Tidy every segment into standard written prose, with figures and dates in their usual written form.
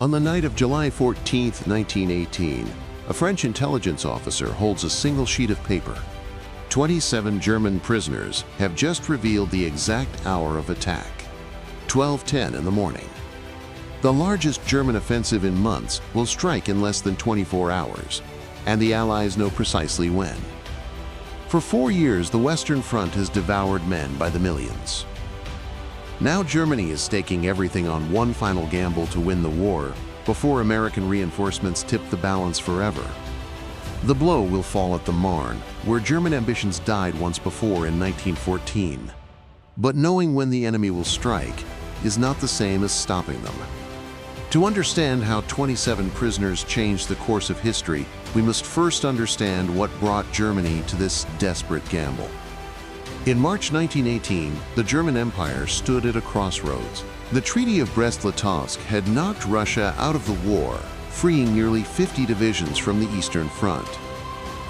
On the night of July 14, 1918, a French intelligence officer holds a single sheet of paper. 27 German prisoners have just revealed the exact hour of attack, 12:10 in the morning. The largest German offensive in months will strike in less than 24 hours, and the Allies know precisely when. For 4 years, the Western Front has devoured men by the millions. Now Germany is staking everything on one final gamble to win the war before American reinforcements tip the balance forever. The blow will fall at the Marne, where German ambitions died once before in 1914. But knowing when the enemy will strike is not the same as stopping them. To understand how 27 prisoners changed the course of history, we must first understand what brought Germany to this desperate gamble. In March 1918, the German Empire stood at a crossroads. The Treaty of Brest-Litovsk had knocked Russia out of the war, freeing nearly 50 divisions from the Eastern Front.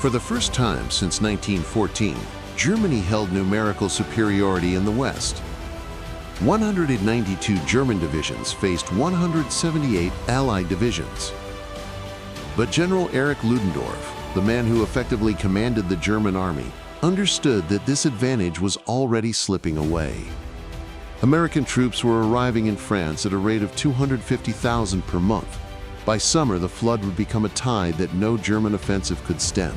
For the first time since 1914, Germany held numerical superiority in the West. 192 German divisions faced 178 Allied divisions. But General Erich Ludendorff, the man who effectively commanded the German army, understood that this advantage was already slipping away. American troops were arriving in France at a rate of 250,000 per month. By summer, the flood would become a tide that no German offensive could stem.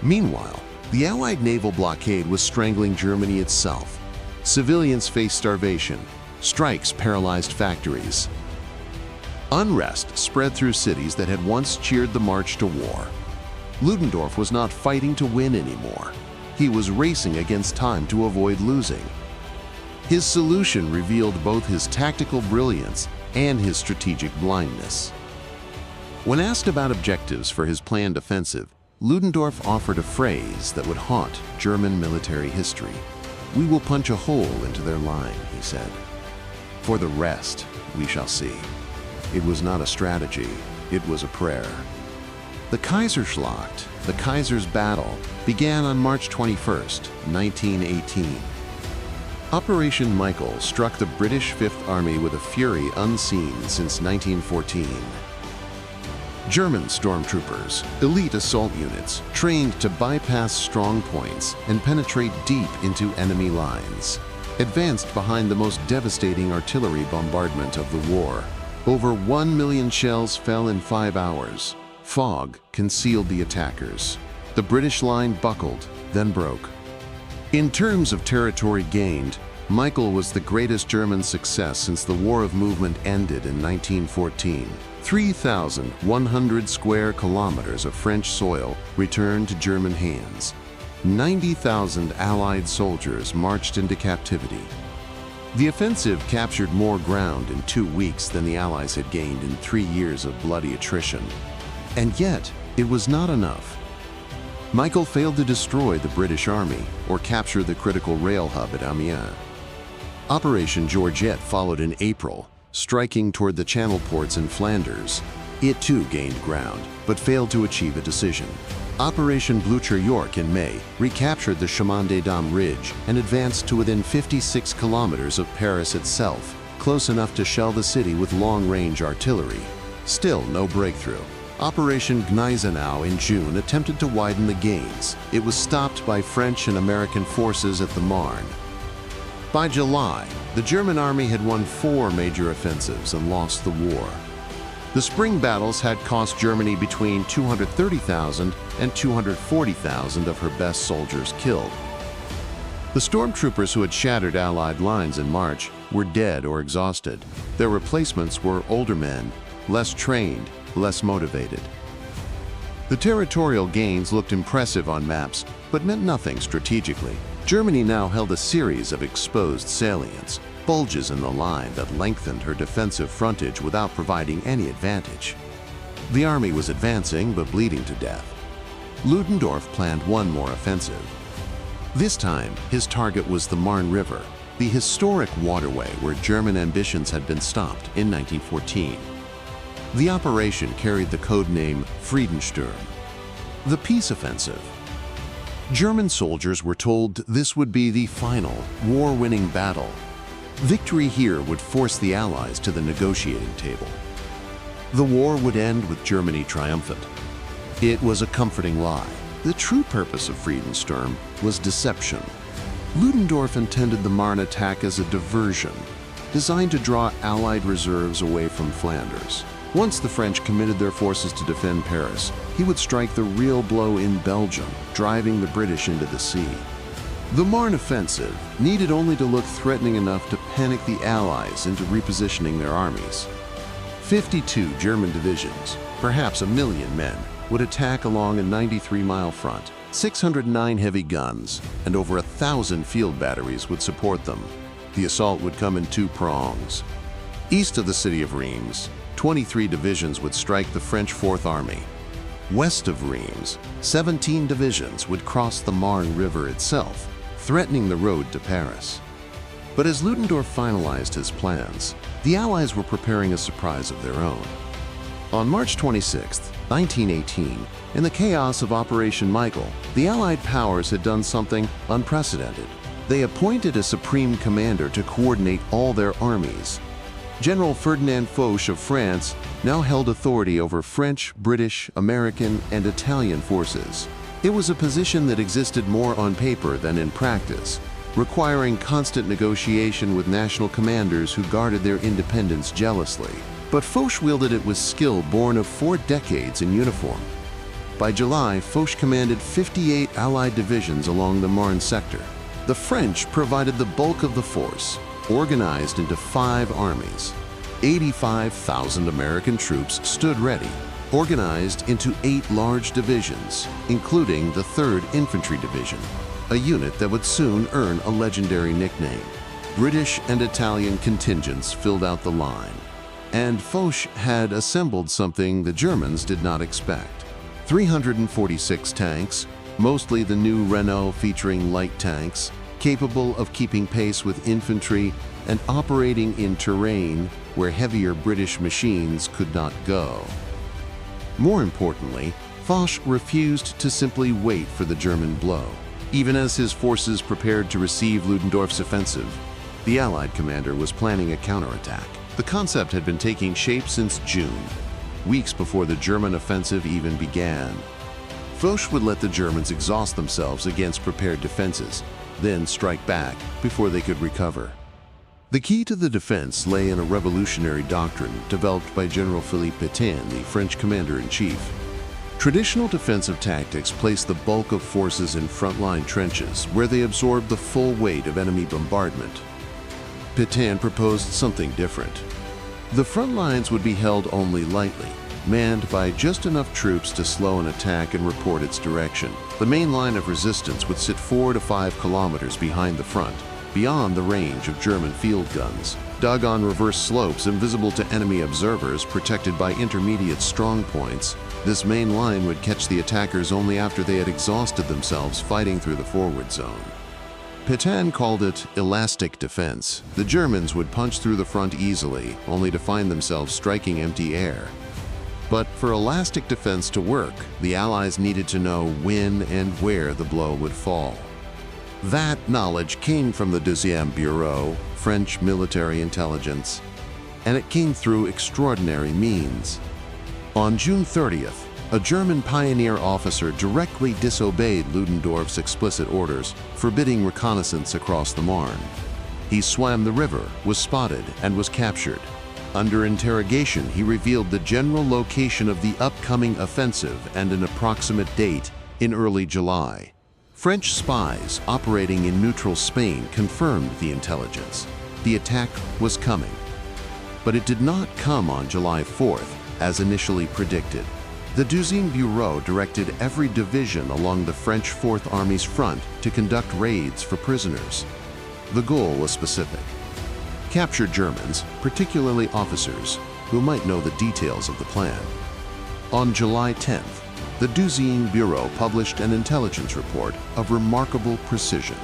Meanwhile, the Allied naval blockade was strangling Germany itself. Civilians faced starvation. Strikes paralyzed factories. Unrest spread through cities that had once cheered the march to war. Ludendorff was not fighting to win anymore. He was racing against time to avoid losing. His solution revealed both his tactical brilliance and his strategic blindness. When asked about objectives for his planned offensive, Ludendorff offered a phrase that would haunt German military history. "We will punch a hole into their line," he said. "For the rest, we shall see." It was not a strategy, it was a prayer. The Kaiserschlacht, the Kaiser's battle, began on March 21, 1918. Operation Michael struck the British Fifth Army with a fury unseen since 1914. German stormtroopers, elite assault units, trained to bypass strong points and penetrate deep into enemy lines, advanced behind the most devastating artillery bombardment of the war. Over 1 million shells fell in 5 hours. Fog concealed the attackers. The British line buckled, then broke. In terms of territory gained, Michael was the greatest German success since the War of Movement ended in 1914. 3,100 square kilometers of French soil returned to German hands. 90,000 Allied soldiers marched into captivity. The offensive captured more ground in 2 weeks than the Allies had gained in 3 years of bloody attrition. And yet, it was not enough. Michael failed to destroy the British Army or capture the critical rail hub at Amiens. Operation Georgette followed in April, striking toward the Channel ports in Flanders. It too gained ground, but failed to achieve a decision. Operation Blücher-York in May recaptured the Chemin des Dames Ridge and advanced to within 56 kilometers of Paris itself, close enough to shell the city with long-range artillery. Still no breakthrough. Operation Gneisenau in June attempted to widen the gains. It was stopped by French and American forces at the Marne. By July, the German army had won 4 major offensives and lost the war. The spring battles had cost Germany between 230,000 and 240,000 of her best soldiers killed. The stormtroopers who had shattered Allied lines in March were dead or exhausted. Their replacements were older men, less trained, less motivated. The territorial gains looked impressive on maps, but meant nothing strategically. Germany now held a series of exposed salients, bulges in the line that lengthened her defensive frontage without providing any advantage. The army was advancing but bleeding to death. Ludendorff planned one more offensive. This time, his target was the Marne River, the historic waterway where German ambitions had been stopped in 1914. The operation carried the code name Friedensturm, the peace offensive. German soldiers were told this would be the final, war-winning battle. Victory here would force the Allies to the negotiating table. The war would end with Germany triumphant. It was a comforting lie. The true purpose of Friedensturm was deception. Ludendorff intended the Marne attack as a diversion, designed to draw Allied reserves away from Flanders. Once the French committed their forces to defend Paris, he would strike the real blow in Belgium, driving the British into the sea. The Marne offensive needed only to look threatening enough to panic the Allies into repositioning their armies. 52 German divisions, perhaps 1 million men, would attack along a 93-mile front. 609 heavy guns and over 1,000 field batteries would support them. The assault would come in 2 prongs. East of the city of Reims, 23 divisions would strike the French Fourth Army. West of Reims, 17 divisions would cross the Marne River itself, threatening the road to Paris. But as Ludendorff finalized his plans, the Allies were preparing a surprise of their own. On March 26, 1918, in the chaos of Operation Michael, the Allied powers had done something unprecedented. They appointed a supreme commander to coordinate all their armies. General Ferdinand Foch of France now held authority over French, British, American, and Italian forces. It was a position that existed more on paper than in practice, requiring constant negotiation with national commanders who guarded their independence jealously. But Foch wielded it with skill born of 4 decades in uniform. By July, Foch commanded 58 Allied divisions along the Marne sector. The French provided the bulk of the force, organized into 5 armies. 85,000 American troops stood ready, organized into 8 large divisions, including the 3rd Infantry Division, a unit that would soon earn a legendary nickname. British and Italian contingents filled out the line, and Foch had assembled something the Germans did not expect. 346 tanks, mostly the new Renault featuring light tanks, capable of keeping pace with infantry and operating in terrain where heavier British machines could not go. More importantly, Foch refused to simply wait for the German blow. Even as his forces prepared to receive Ludendorff's offensive, the Allied commander was planning a counterattack. The concept had been taking shape since June, weeks before the German offensive even began. Foch would let the Germans exhaust themselves against prepared defenses, then strike back before they could recover. The key to the defense lay in a revolutionary doctrine developed by General Philippe Pétain, the French commander-in-chief. Traditional defensive tactics placed the bulk of forces in frontline trenches where they absorbed the full weight of enemy bombardment. Pétain proposed something different. The front lines would be held only lightly, manned by just enough troops to slow an attack and report its direction. The main line of resistance would sit 4 to 5 kilometers behind the front, beyond the range of German field guns. Dug on reverse slopes invisible to enemy observers, protected by intermediate strong points, this main line would catch the attackers only after they had exhausted themselves fighting through the forward zone. Pétain called it elastic defense. The Germans would punch through the front easily, only to find themselves striking empty air. But for elastic defense to work, the Allies needed to know when and where the blow would fall. That knowledge came from the Deuxième Bureau, French military intelligence, and it came through extraordinary means. On June 30th, a German pioneer officer directly disobeyed Ludendorff's explicit orders, forbidding reconnaissance across the Marne. He swam the river, was spotted, and was captured. Under interrogation, he revealed the general location of the upcoming offensive and an approximate date in early July. French spies operating in neutral Spain confirmed the intelligence. The attack was coming. But it did not come on July 4th, as initially predicted. The Deuxième Bureau directed every division along the French Fourth Army's front to conduct raids for prisoners. The goal was specific: capture Germans, particularly officers, who might know the details of the plan. On July 10th, the Deuxième Bureau published an intelligence report of remarkable precision.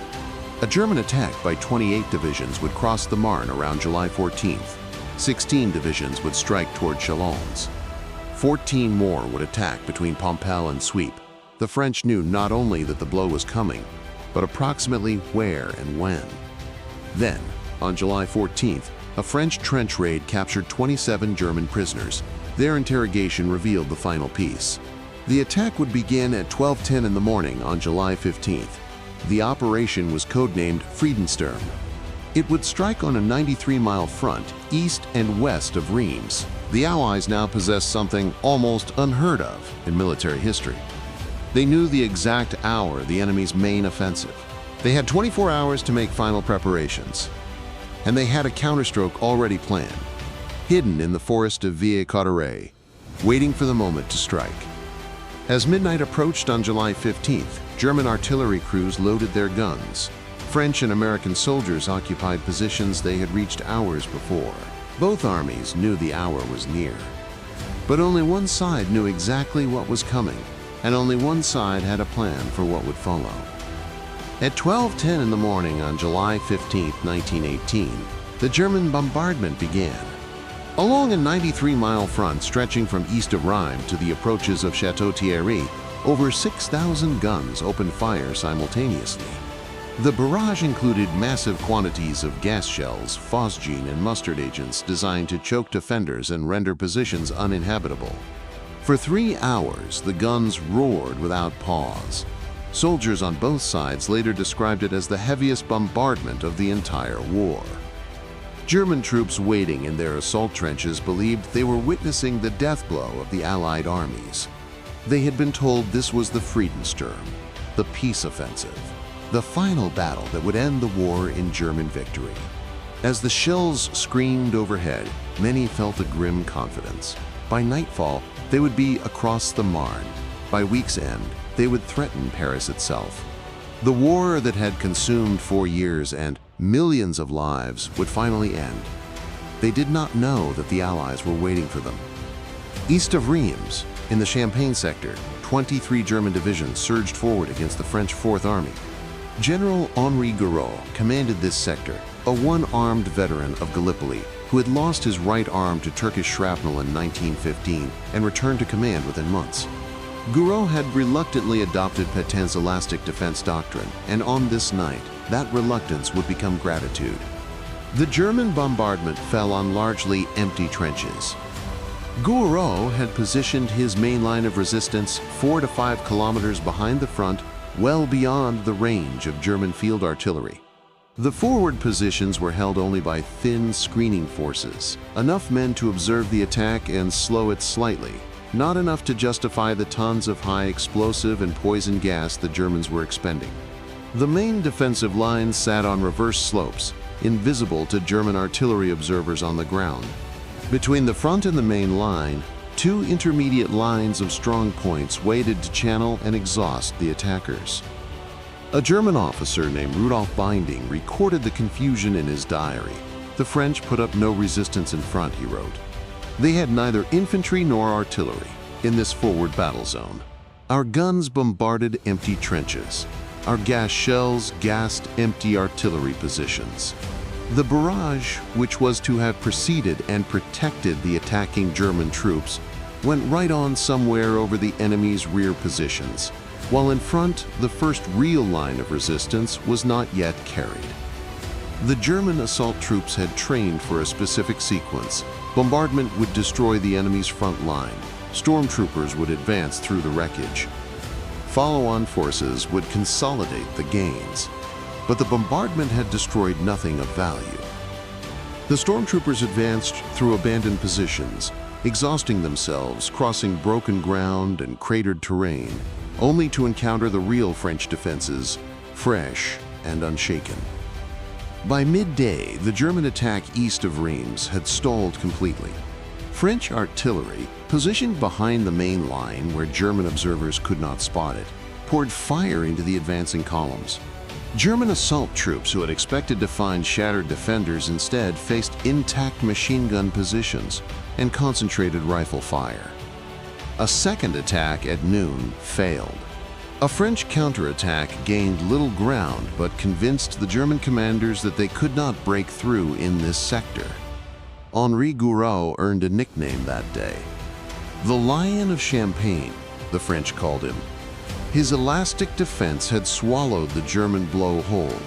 A German attack by 28 divisions would cross the Marne around July 14th. 16 divisions would strike toward Chalons. 14 more would attack between Pompel and Sweep. The French knew not only that the blow was coming, but approximately where and when. Then, on July 14th, a French trench raid captured 27 German prisoners. Their interrogation revealed the final piece. The attack would begin at 12:10 in the morning on July 15th. The operation was codenamed Friedensturm. It would strike on a 93-mile front east and west of Reims. The Allies now possessed something almost unheard of in military history. They knew the exact hour of the enemy's main offensive. They had 24 hours to make final preparations. And they had a counterstroke already planned, hidden in the forest of Villers-Cotterêts, waiting for the moment to strike. As midnight approached on July 15th, German artillery crews loaded their guns. French and American soldiers occupied positions they had reached hours before. Both armies knew the hour was near. But only one side knew exactly what was coming, and only one side had a plan for what would follow. At 12:10 in the morning on July 15, 1918, the German bombardment began. Along a 93-mile front stretching from east of Rheims to the approaches of Château Thierry, over 6,000 guns opened fire simultaneously. The barrage included massive quantities of gas shells, phosgene, and mustard agents designed to choke defenders and render positions uninhabitable. For 3 hours, the guns roared without pause. Soldiers on both sides later described it as the heaviest bombardment of the entire war. German troops waiting in their assault trenches believed they were witnessing the death blow of the Allied armies. They had been told this was the Friedensturm, the peace offensive, the final battle that would end the war in German victory. As the shells screamed overhead, many felt a grim confidence. By nightfall, they would be across the Marne. By week's end, they would threaten Paris itself. The war that had consumed 4 years and millions of lives would finally end. They did not know that the Allies were waiting for them. East of Reims, in the Champagne sector, 23 German divisions surged forward against the French Fourth Army. General Henri Gouraud commanded this sector, a one-armed veteran of Gallipoli who had lost his right arm to Turkish shrapnel in 1915 and returned to command within months. Gouraud had reluctantly adopted Pétain's elastic defense doctrine, and on this night, that reluctance would become gratitude. The German bombardment fell on largely empty trenches. Gouraud had positioned his main line of resistance 4 to 5 kilometers behind the front, well beyond the range of German field artillery. The forward positions were held only by thin screening forces, enough men to observe the attack and slow it slightly, not enough to justify the tons of high explosive and poison gas the Germans were expending. The main defensive lines sat on reverse slopes, invisible to German artillery observers on the ground. Between the front and the main line, 2 intermediate lines of strong points waited to channel and exhaust the attackers. A German officer named Rudolf Binding recorded the confusion in his diary. The French put up no resistance in front, he wrote. They had neither infantry nor artillery in this forward battle zone. Our guns bombarded empty trenches. Our gas shells gassed empty artillery positions. The barrage, which was to have preceded and protected the attacking German troops, went right on somewhere over the enemy's rear positions, while in front, the first real line of resistance was not yet carried. The German assault troops had trained for a specific sequence. Bombardment would destroy the enemy's front line. Stormtroopers would advance through the wreckage. Follow-on forces would consolidate the gains. But the bombardment had destroyed nothing of value. The stormtroopers advanced through abandoned positions, exhausting themselves, crossing broken ground and cratered terrain, only to encounter the real French defenses, fresh and unshaken. By midday, the German attack east of Reims had stalled completely. French artillery, positioned behind the main line where German observers could not spot it, poured fire into the advancing columns. German assault troops who had expected to find shattered defenders instead faced intact machine gun positions and concentrated rifle fire. A second attack at noon failed. A French counterattack gained little ground but convinced the German commanders that they could not break through in this sector. Henri Gouraud earned a nickname that day. The Lion of Champagne, the French called him. His elastic defense had swallowed the German blow whole.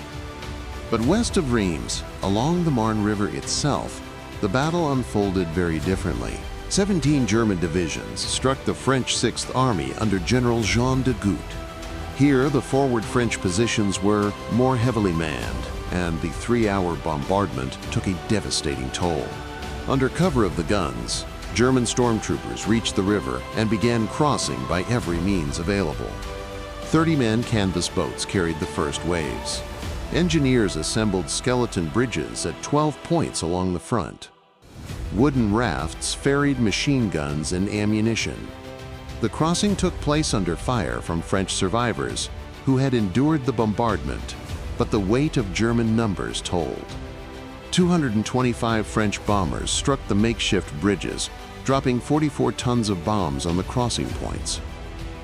But west of Reims, along the Marne River itself, the battle unfolded very differently. 17 German divisions struck the French Sixth Army under General Jean de Goutte. Here, the forward French positions were more heavily manned, and the 3-hour bombardment took a devastating toll. Under cover of the guns, German stormtroopers reached the river and began crossing by every means available. 30-man canvas boats carried the first waves. Engineers assembled skeleton bridges at 12 points along the front. Wooden rafts ferried machine guns and ammunition. The crossing took place under fire from French survivors who had endured the bombardment, but the weight of German numbers told. 225 French bombers struck the makeshift bridges, dropping 44 tons of bombs on the crossing points.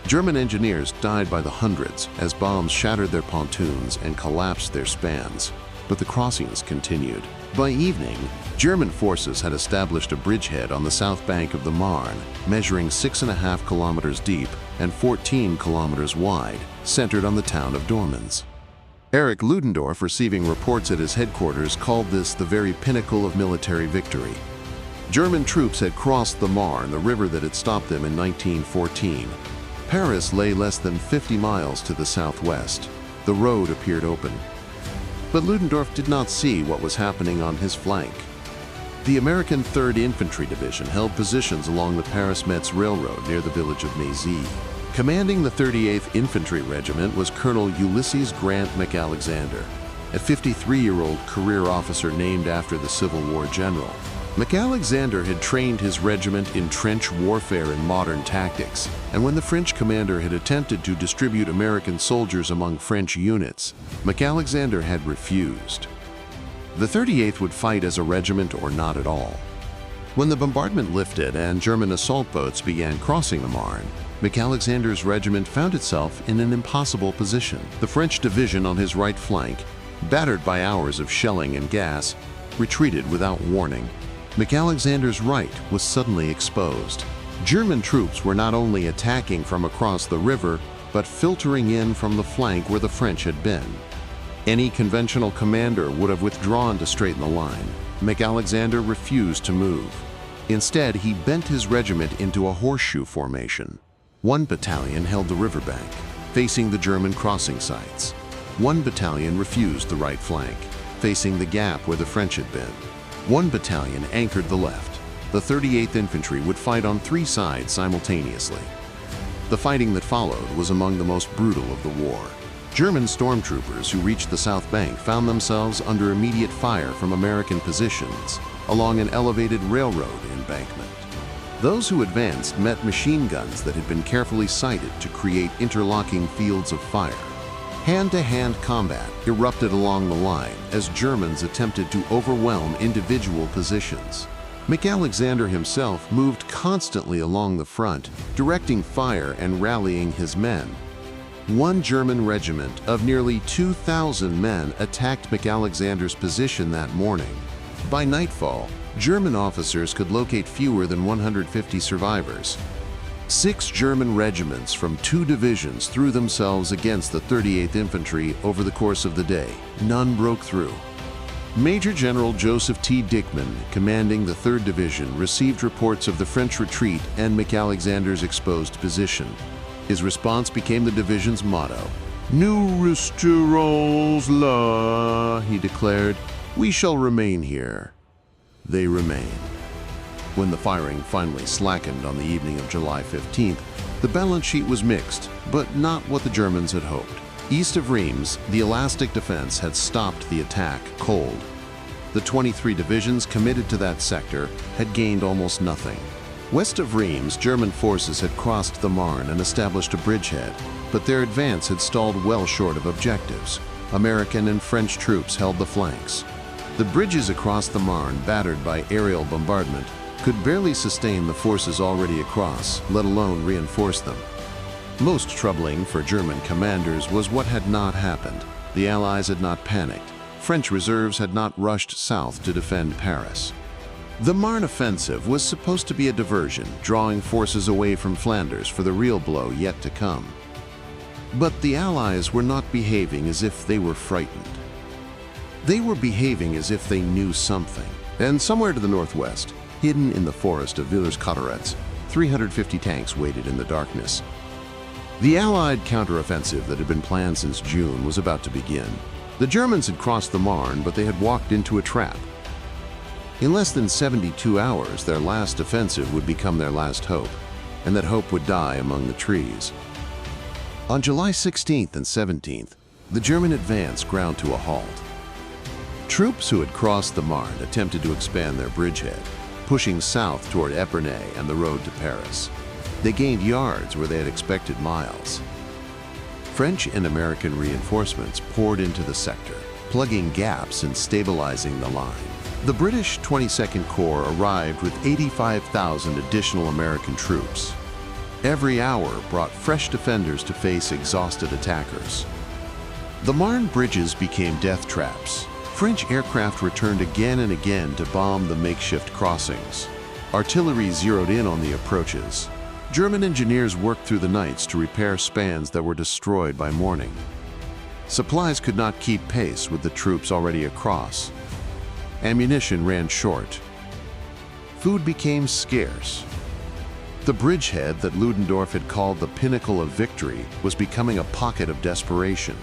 German engineers died by the hundreds as bombs shattered their pontoons and collapsed their spans, but the crossings continued. By evening, German forces had established a bridgehead on the south bank of the Marne, measuring 6.5 kilometers deep and 14 kilometers wide, centered on the town of Dormans. Erich Ludendorff, receiving reports at his headquarters, called this the very pinnacle of military victory. German troops had crossed the Marne, the river that had stopped them in 1914. Paris lay less than 50 miles to the southwest. The road appeared open. But Ludendorff did not see what was happening on his flank. The American 3rd Infantry Division held positions along the Paris-Metz Railroad near the village of Mézy. Commanding the 38th Infantry Regiment was Colonel Ulysses Grant McAlexander, a 53-year-old career officer named after the Civil War general. McAlexander had trained his regiment in trench warfare and modern tactics, and when the French commander had attempted to distribute American soldiers among French units, McAlexander had refused. The 38th would fight as a regiment or not at all. When the bombardment lifted and German assault boats began crossing the Marne, McAlexander's regiment found itself in an impossible position. The French division on his right flank, battered by hours of shelling and gas, retreated without warning. McAlexander's right was suddenly exposed. German troops were not only attacking from across the river, but filtering in from the flank where the French had been. Any conventional commander would have withdrawn to straighten the line. McAlexander refused to move. Instead, he bent his regiment into a horseshoe formation. One battalion held the riverbank, facing the German crossing sites. One battalion refused the right flank, facing the gap where the French had been. One battalion anchored the left. The 38th Infantry would fight on 3 sides simultaneously. The fighting that followed was among the most brutal of the war. German stormtroopers who reached the south bank found themselves under immediate fire from American positions along an elevated railroad embankment. Those who advanced met machine guns that had been carefully sighted to create interlocking fields of fire. Hand-to-hand combat erupted along the line as Germans attempted to overwhelm individual positions. McAlexander himself moved constantly along the front, directing fire and rallying his men. One German regiment of nearly 2,000 men attacked McAlexander's position that morning. By nightfall, German officers could locate fewer than 150 survivors. 6 German regiments from 2 divisions threw themselves against the 38th Infantry over the course of the day. None broke through. Major General Joseph T. Dickman, commanding the 3rd Division, received reports of the French retreat and McAlexander's exposed position. His response became the division's motto. "Nous resterons là," he declared. "We shall remain here." They remained. When the firing finally slackened on the evening of July 15th, the balance sheet was mixed, but not what the Germans had hoped. East of Reims, the elastic defense had stopped the attack cold. The 23 divisions committed to that sector had gained almost nothing. West of Reims, German forces had crossed the Marne and established a bridgehead, but their advance had stalled well short of objectives. American and French troops held the flanks. The bridges across the Marne, battered by aerial bombardment, could barely sustain the forces already across, let alone reinforce them. Most troubling for German commanders was what had not happened. The Allies had not panicked. French reserves had not rushed south to defend Paris. The Marne offensive was supposed to be a diversion, drawing forces away from Flanders for the real blow yet to come. But the Allies were not behaving as if they were frightened. They were behaving as if they knew something. And somewhere to the northwest, hidden in the forest of Villers-Cotterets, 350 tanks waited in the darkness. The Allied counteroffensive that had been planned since June was about to begin. The Germans had crossed the Marne, but they had walked into a trap. In less than 72 hours, their last offensive would become their last hope, and that hope would die among the trees. On July 16th and 17th, the German advance ground to a halt. Troops who had crossed the Marne attempted to expand their bridgehead, pushing south toward Epernay and the road to Paris. They gained yards where they had expected miles. French and American reinforcements poured into the sector, plugging gaps and stabilizing the line. The British 22nd Corps arrived with 85,000 additional American troops. Every hour brought fresh defenders to face exhausted attackers. The Marne bridges became death traps. French aircraft returned again and again to bomb the makeshift crossings. Artillery zeroed in on the approaches. German engineers worked through the nights to repair spans that were destroyed by morning. Supplies could not keep pace with the troops already across. Ammunition ran short. Food became scarce. The bridgehead that Ludendorff had called the pinnacle of victory was becoming a pocket of desperation.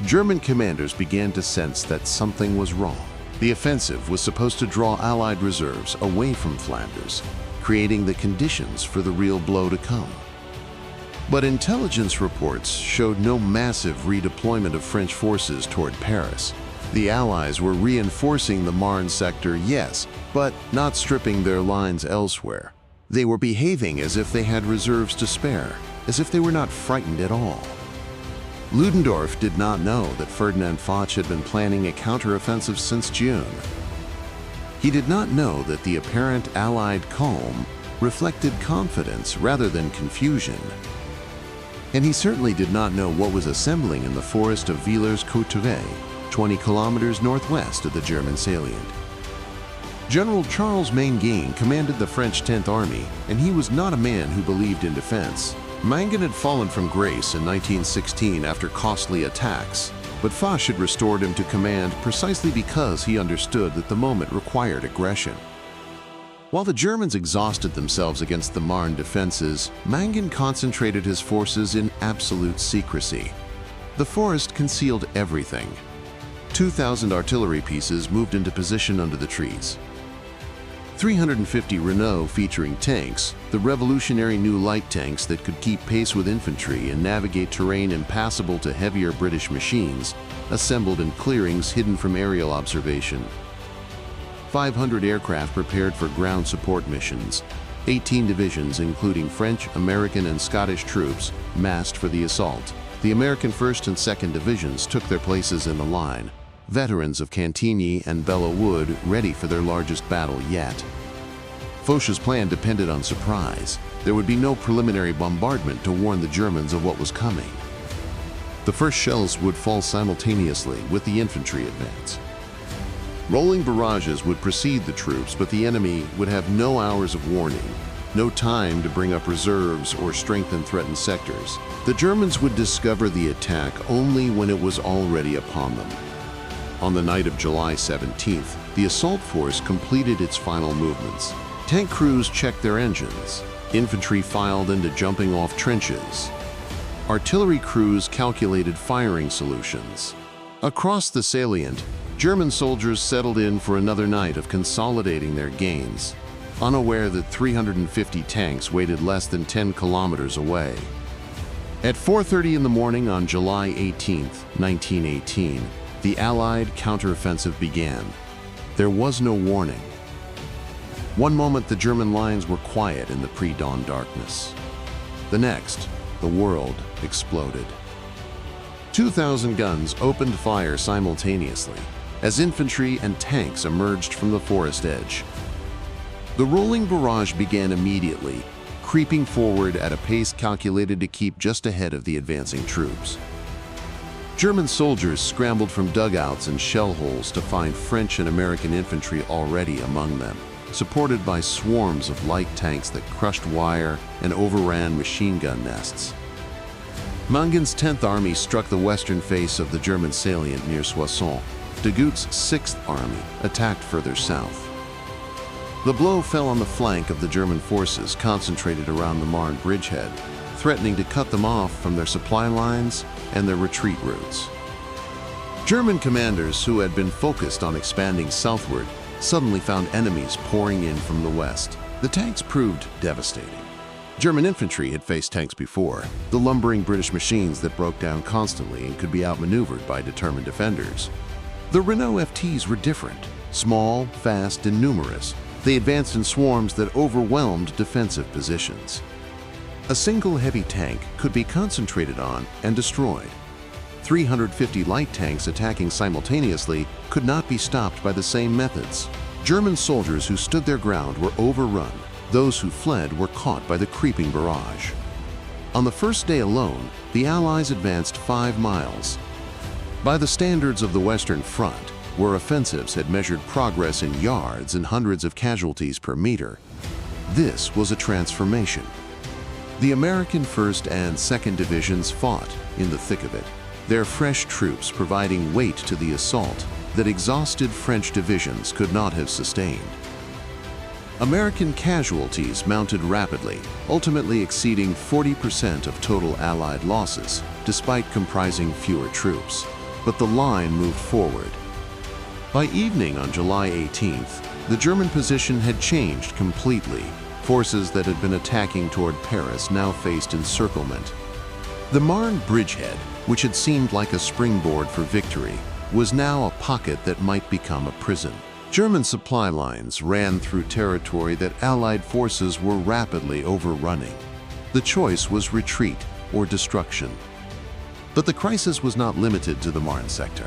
German commanders began to sense that something was wrong. The offensive was supposed to draw Allied reserves away from Flanders, creating the conditions for the real blow to come. But intelligence reports showed no massive redeployment of French forces toward Paris. The Allies were reinforcing the Marne sector, yes, but not stripping their lines elsewhere. They were behaving as if they had reserves to spare, as if they were not frightened at all. Ludendorff did not know that Ferdinand Foch had been planning a counteroffensive since June. He did not know that the apparent Allied calm reflected confidence rather than confusion. And he certainly did not know what was assembling in the forest of Villers-Cotterets, 20 kilometers northwest of the German salient. General Charles Mangin commanded the French 10th Army, and he was not a man who believed in defense. Mangin had fallen from grace in 1916 after costly attacks, but Foch had restored him to command precisely because he understood that the moment required aggression. While the Germans exhausted themselves against the Marne defenses, Mangin concentrated his forces in absolute secrecy. The forest concealed everything. 2,000 artillery pieces moved into position under the trees. 350 Renault featuring tanks, the revolutionary new light tanks that could keep pace with infantry and navigate terrain impassable to heavier British machines, assembled in clearings hidden from aerial observation. 500 aircraft prepared for ground support missions. 18 divisions, including French, American, and Scottish troops, massed for the assault. The American 1st and 2nd Divisions took their places in the line, veterans of Cantigny and Belleau Wood ready for their largest battle yet. Foch's plan depended on surprise. There would be no preliminary bombardment to warn the Germans of what was coming. The first shells would fall simultaneously with the infantry advance. Rolling barrages would precede the troops, but the enemy would have no hours of warning, no time to bring up reserves or strengthen threatened sectors. The Germans would discover the attack only when it was already upon them. On the night of July 17th, the assault force completed its final movements. Tank crews checked their engines. Infantry filed into jumping-off trenches. Artillery crews calculated firing solutions. Across the salient, German soldiers settled in for another night of consolidating their gains, unaware that 350 tanks waited less than 10 kilometers away. At 4:30 in the morning on July 18, 1918, the Allied counteroffensive began. There was no warning. One moment the German lines were quiet in the pre-dawn darkness. The next, the world exploded. 2,000 guns opened fire simultaneously as infantry and tanks emerged from the forest edge. The rolling barrage began immediately, creeping forward at a pace calculated to keep just ahead of the advancing troops. German soldiers scrambled from dugouts and shell holes to find French and American infantry already among them, supported by swarms of light tanks that crushed wire and overran machine gun nests. Mangin's 10th Army struck the western face of the German salient near Soissons. Dagut's 6th Army attacked further south. The blow fell on the flank of the German forces concentrated around the Marne bridgehead, threatening to cut them off from their supply lines and their retreat routes. German commanders who had been focused on expanding southward suddenly found enemies pouring in from the west. The tanks proved devastating. German infantry had faced tanks before, the lumbering British machines that broke down constantly and could be outmaneuvered by determined defenders. The Renault FTs were different, small, fast, and numerous. They advanced in swarms that overwhelmed defensive positions. A single heavy tank could be concentrated on and destroyed. 350 light tanks attacking simultaneously could not be stopped by the same methods. German soldiers who stood their ground were overrun. Those who fled were caught by the creeping barrage. On the first day alone, the Allies advanced 5 miles. By the standards of the Western Front, where offensives had measured progress in yards and hundreds of casualties per meter, this was a transformation. The American 1st and 2nd Divisions fought in the thick of it, their fresh troops providing weight to the assault that exhausted French divisions could not have sustained. American casualties mounted rapidly, ultimately exceeding 40% of total Allied losses, despite comprising fewer troops. But the line moved forward. By evening on July 18th, the German position had changed completely. Forces that had been attacking toward Paris now faced encirclement. The Marne bridgehead, which had seemed like a springboard for victory, was now a pocket that might become a prison. German supply lines ran through territory that Allied forces were rapidly overrunning. The choice was retreat or destruction. But the crisis was not limited to the Marne sector.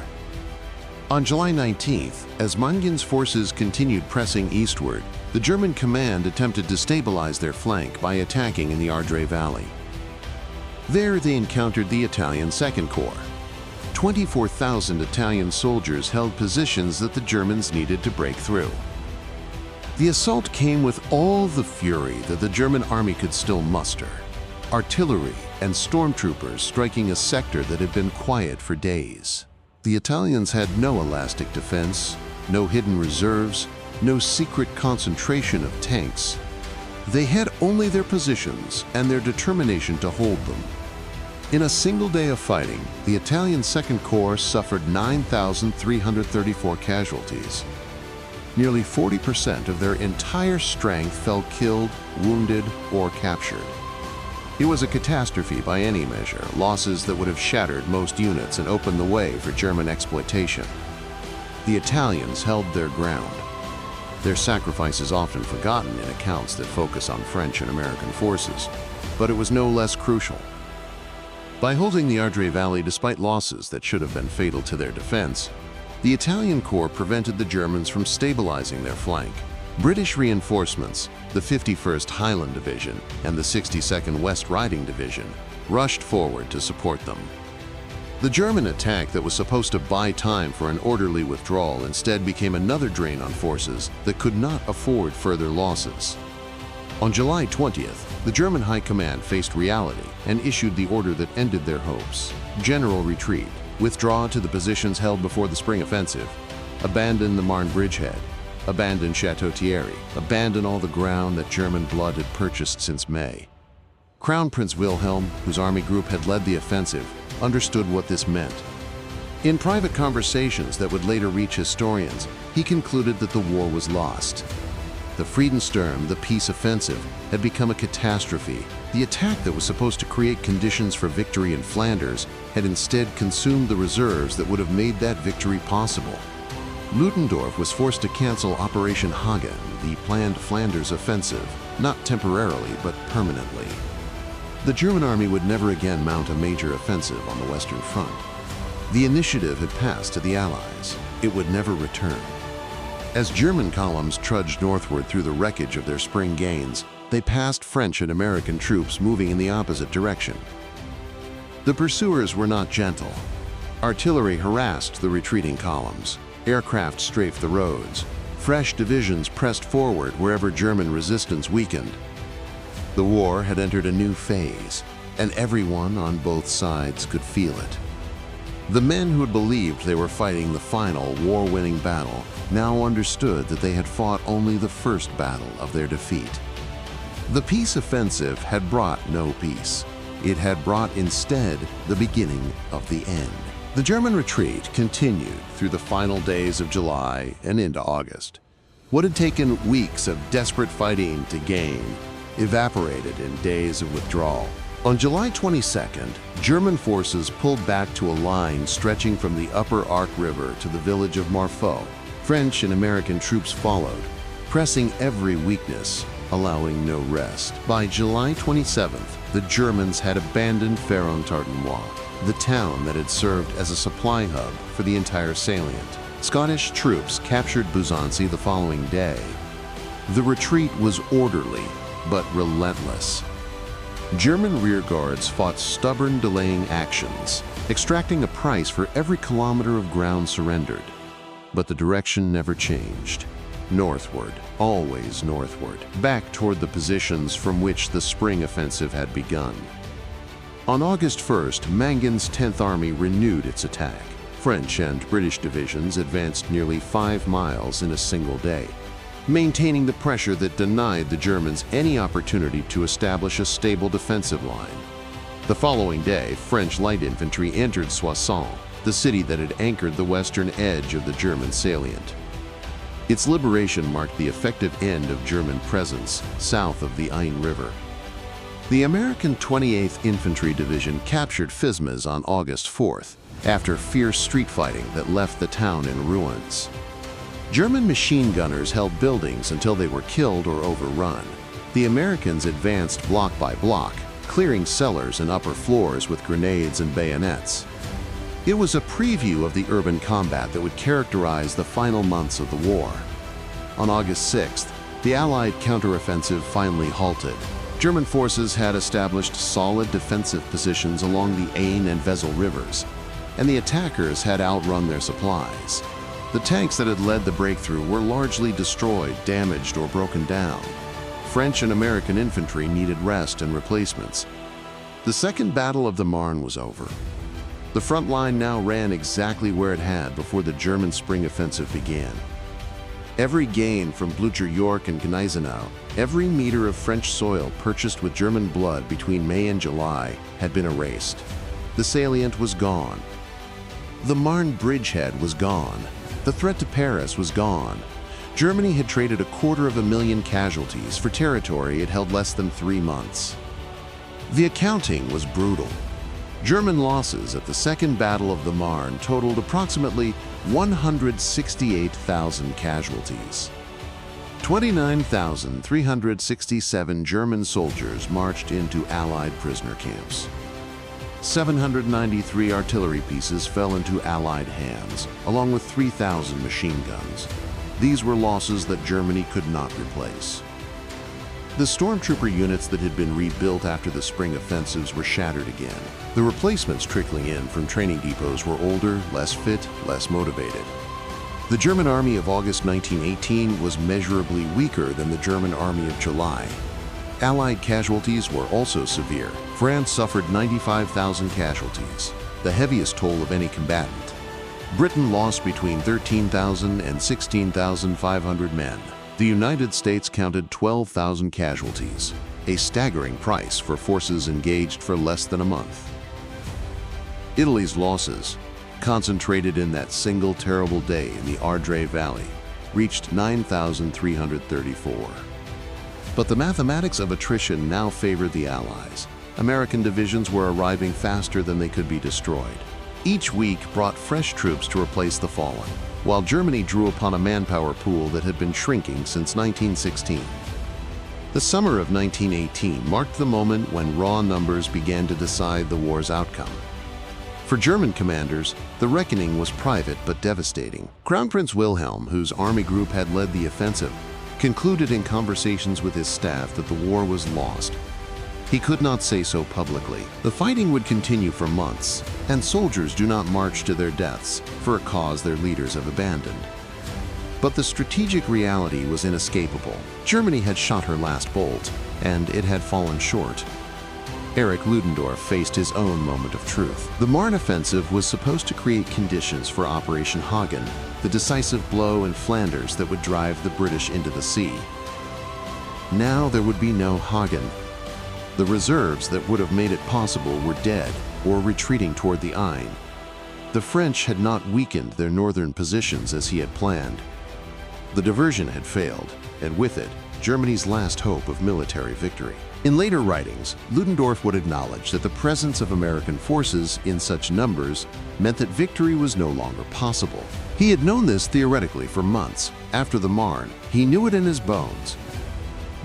On July 19th, as Mangin's forces continued pressing eastward, the German command attempted to stabilize their flank by attacking in the Ardres Valley. There they encountered the Italian Second Corps. 24,000 Italian soldiers held positions that the Germans needed to break through. The assault came with all the fury that the German army could still muster. Artillery and stormtroopers striking a sector that had been quiet for days. The Italians had no elastic defense, no hidden reserves, no secret concentration of tanks. They had only their positions and their determination to hold them. In a single day of fighting, the Italian Second Corps suffered 9,334 casualties. Nearly 40% of their entire strength fell killed, wounded, or captured. It was a catastrophe by any measure, losses that would have shattered most units and opened the way for German exploitation. The Italians held their ground. Their sacrifice is often forgotten in accounts that focus on French and American forces, but it was no less crucial. By holding the Ardres Valley despite losses that should have been fatal to their defense, the Italian Corps prevented the Germans from stabilizing their flank. British reinforcements, the 51st Highland Division and the 62nd West Riding Division, rushed forward to support them. The German attack that was supposed to buy time for an orderly withdrawal instead became another drain on forces that could not afford further losses. On July 20th, the German High Command faced reality and issued the order that ended their hopes. General retreat, withdraw to the positions held before the spring offensive, abandon the Marne bridgehead, abandon Chateau Thierry, abandon all the ground that German blood had purchased since May. Crown Prince Wilhelm, whose army group had led the offensive, understood what this meant. In private conversations that would later reach historians, he concluded that the war was lost. The Friedensturm, the peace offensive, had become a catastrophe. The attack that was supposed to create conditions for victory in Flanders had instead consumed the reserves that would have made that victory possible. Ludendorff was forced to cancel Operation Hagen, the planned Flanders offensive, not temporarily but permanently. The German army would never again mount a major offensive on the Western Front. The initiative had passed to the Allies. It would never return. As German columns trudged northward through the wreckage of their spring gains, they passed French and American troops moving in the opposite direction. The pursuers were not gentle. Artillery harassed the retreating columns. Aircraft strafed the roads. Fresh divisions pressed forward wherever German resistance weakened. The war had entered a new phase, and everyone on both sides could feel it. The men who had believed they were fighting the final war-winning battle now understood that they had fought only the first battle of their defeat. The peace offensive had brought no peace. It had brought instead the beginning of the end. The German retreat continued through the final days of July and into August. What had taken weeks of desperate fighting to gain evaporated in days of withdrawal. On July 22nd, German forces pulled back to a line stretching from the upper Arc River to the village of Marfaux. French and American troops followed, pressing every weakness, allowing no rest. By July 27th, the Germans had abandoned Féron-Tardenois, the town that had served as a supply hub for the entire salient. Scottish troops captured Buzancy the following day. The retreat was orderly, but relentless. German rearguards fought stubborn, delaying actions, extracting a price for every kilometer of ground surrendered. But the direction never changed. Northward, always northward, back toward the positions from which the spring offensive had begun. On August 1st, Mangan's 10th Army renewed its attack. French and British divisions advanced nearly 5 miles in a single day, maintaining the pressure that denied the Germans any opportunity to establish a stable defensive line. The following day, French light infantry entered Soissons, the city that had anchored the western edge of the German salient. Its liberation marked the effective end of German presence south of the Aisne River. The American 28th Infantry Division captured Fismes on August 4th, after fierce street fighting that left the town in ruins. German machine gunners held buildings until they were killed or overrun. The Americans advanced block by block, clearing cellars and upper floors with grenades and bayonets. It was a preview of the urban combat that would characterize the final months of the war. On August 6th, the Allied counteroffensive finally halted. German forces had established solid defensive positions along the Aisne and Vesle rivers, and the attackers had outrun their supplies. The tanks that had led the breakthrough were largely destroyed, damaged, or broken down. French and American infantry needed rest and replacements. The Second Battle of the Marne was over. The front line now ran exactly where it had before the German spring offensive began. Every gain from Blücher-Yorck and Gneisenau, every meter of French soil purchased with German blood between May and July, had been erased. The salient was gone. The Marne bridgehead was gone. The threat to Paris was gone. Germany had traded 250,000 casualties for territory it held less than 3 months. The accounting was brutal. German losses at the Second Battle of the Marne totaled approximately 168,000 casualties. 29,367 German soldiers marched into Allied prisoner camps. 793 artillery pieces fell into Allied hands, along with 3,000 machine guns. These were losses that Germany could not replace. The stormtrooper units that had been rebuilt after the spring offensives were shattered again. The replacements trickling in from training depots were older, less fit, less motivated. The German Army of August 1918 was measurably weaker than the German Army of July. Allied casualties were also severe. France suffered 95,000 casualties, the heaviest toll of any combatant. Britain lost between 13,000 and 16,500 men. The United States counted 12,000 casualties, a staggering price for forces engaged for less than a month. Italy's losses, concentrated in that single terrible day in the Ardre Valley, reached 9,334. But the mathematics of attrition now favored the Allies. American divisions were arriving faster than they could be destroyed. Each week brought fresh troops to replace the fallen, while Germany drew upon a manpower pool that had been shrinking since 1916. The summer of 1918 marked the moment when raw numbers began to decide the war's outcome. For German commanders, the reckoning was private but devastating. Crown Prince Wilhelm, whose army group had led the offensive, concluded in conversations with his staff that the war was lost. He could not say so publicly. The fighting would continue for months, and soldiers do not march to their deaths for a cause their leaders have abandoned. But the strategic reality was inescapable. Germany had shot her last bolt, and it had fallen short. Erich Ludendorff faced his own moment of truth. The Marne offensive was supposed to create conditions for Operation Hagen, the decisive blow in Flanders that would drive the British into the sea. Now there would be no Hagen. The reserves that would have made it possible were dead or retreating toward the Aisne. The French had not weakened their northern positions as he had planned. The diversion had failed, and with it, Germany's last hope of military victory. In later writings, Ludendorff would acknowledge that the presence of American forces in such numbers meant that victory was no longer possible. He had known this theoretically for months. After the Marne, he knew it in his bones.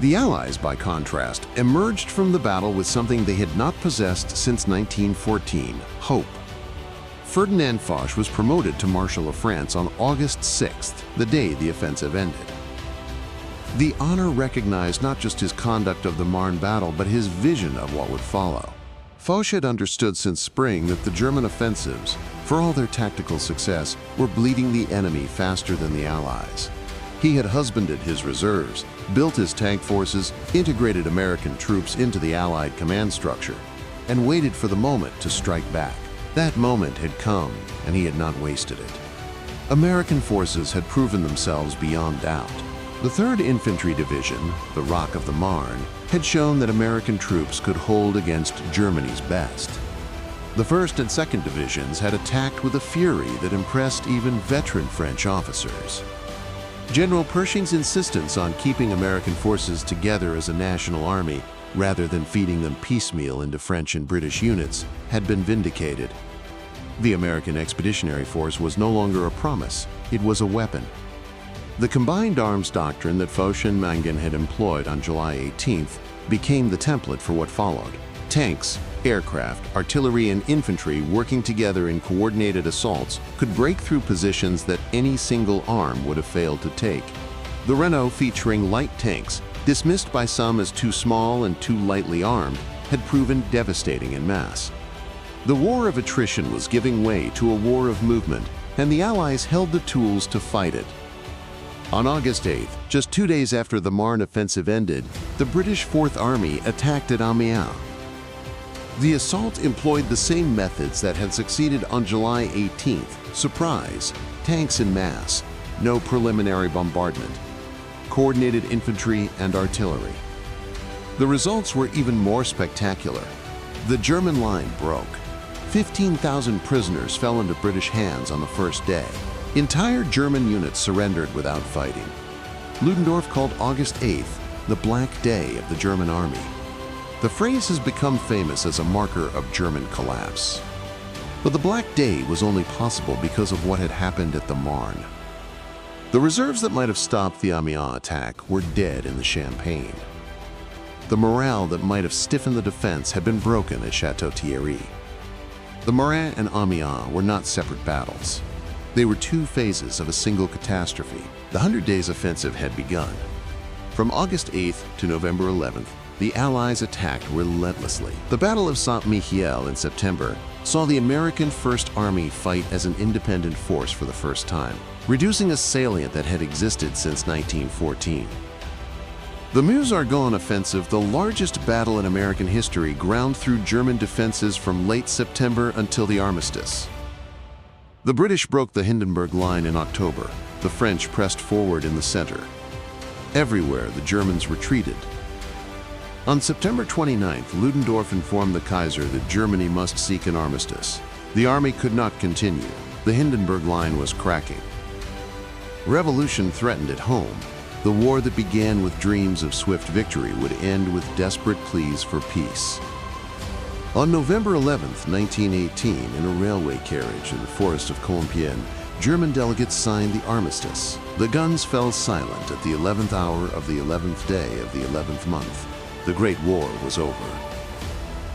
The Allies, by contrast, emerged from the battle with something they had not possessed since 1914, hope. Ferdinand Foch was promoted to Marshal of France on August 6th, the day the offensive ended. The honor recognized not just his conduct of the Marne battle, but his vision of what would follow. Foch had understood since spring that the German offensives, for all their tactical success, were bleeding the enemy faster than the Allies. He had husbanded his reserves, built his tank forces, integrated American troops into the Allied command structure, and waited for the moment to strike back. That moment had come, and he had not wasted it. American forces had proven themselves beyond doubt. The 3rd Infantry Division, the Rock of the Marne, had shown that American troops could hold against Germany's best. The 1st and 2nd Divisions had attacked with a fury that impressed even veteran French officers. General Pershing's insistence on keeping American forces together as a national army, rather than feeding them piecemeal into French and British units, had been vindicated. The American Expeditionary Force was no longer a promise, it was a weapon. The combined arms doctrine that Foch and Mangin had employed on July 18th became the template for what followed. Tanks, aircraft, artillery, and infantry working together in coordinated assaults could break through positions that any single arm would have failed to take. The Renault, featuring light tanks, dismissed by some as too small and too lightly armed, had proven devastating in mass. The war of attrition was giving way to a war of movement, and the Allies held the tools to fight it. On August 8th, just 2 days after the Marne offensive ended, the British Fourth Army attacked at Amiens. The assault employed the same methods that had succeeded on July 18th: surprise, tanks en masse, no preliminary bombardment, coordinated infantry and artillery. The results were even more spectacular. The German line broke. 15,000 prisoners fell into British hands on the first day. Entire German units surrendered without fighting. Ludendorff called August 8th the Black Day of the German Army. The phrase has become famous as a marker of German collapse. But the Black Day was only possible because of what had happened at the Marne. The reserves that might have stopped the Amiens attack were dead in the Champagne. The morale that might have stiffened the defense had been broken at Château-Thierry. The Marne and Amiens were not separate battles. They were 2 phases of a single catastrophe. The 100 Days offensive had begun. From August 8th to November 11th, the Allies attacked relentlessly. The Battle of Saint-Mihiel in September saw the American First Army fight as an independent force for the first time, reducing a salient that had existed since 1914. The Meuse-Argonne offensive, the largest battle in American history, ground through German defenses from late September until the armistice. The British broke the Hindenburg Line in October. The French pressed forward in the center. Everywhere, the Germans retreated. On September 29th, Ludendorff informed the Kaiser that Germany must seek an armistice. The army could not continue. The Hindenburg Line was cracking. Revolution threatened at home. The war that began with dreams of swift victory would end with desperate pleas for peace. On November 11, 1918, in a railway carriage in the forest of Compiègne, German delegates signed the armistice. The guns fell silent at the 11th hour of the 11th day of the 11th month. The Great War was over.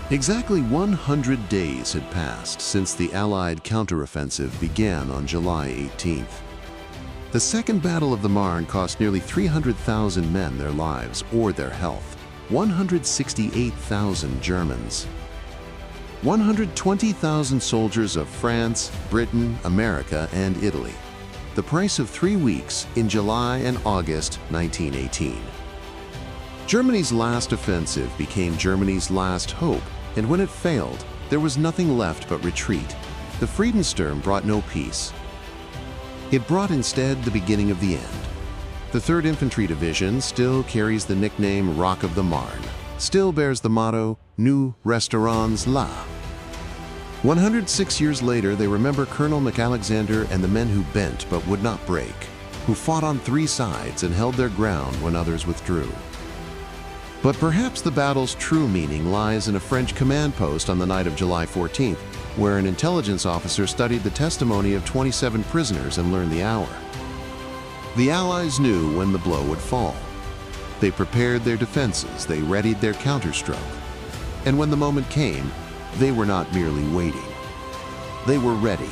Exactly 100 days had passed since the Allied counteroffensive began on July 18th. The Second Battle of the Marne cost nearly 300,000 men their lives or their health. 168,000 Germans. 120,000 soldiers of France, Britain, America, and Italy. The price of 3 weeks in July and August 1918. Germany's last offensive became Germany's last hope And when it failed, there was nothing left but retreat. The Friedensturm brought no peace. It brought instead the beginning of the end. The 3rd Infantry Division still carries the nickname Rock of the Marne, still bears the motto, Nous resterons là. 106 years later, they remember Colonel McAlexander and the men who bent but would not break, who fought on 3 sides and held their ground when others withdrew. But perhaps the battle's true meaning lies in a French command post on the night of July 14th, where an intelligence officer studied the testimony of 27 prisoners and learned the hour. The Allies knew when the blow would fall. They prepared their defenses, they readied their counterstroke. And when the moment came, they were not merely waiting. They were ready.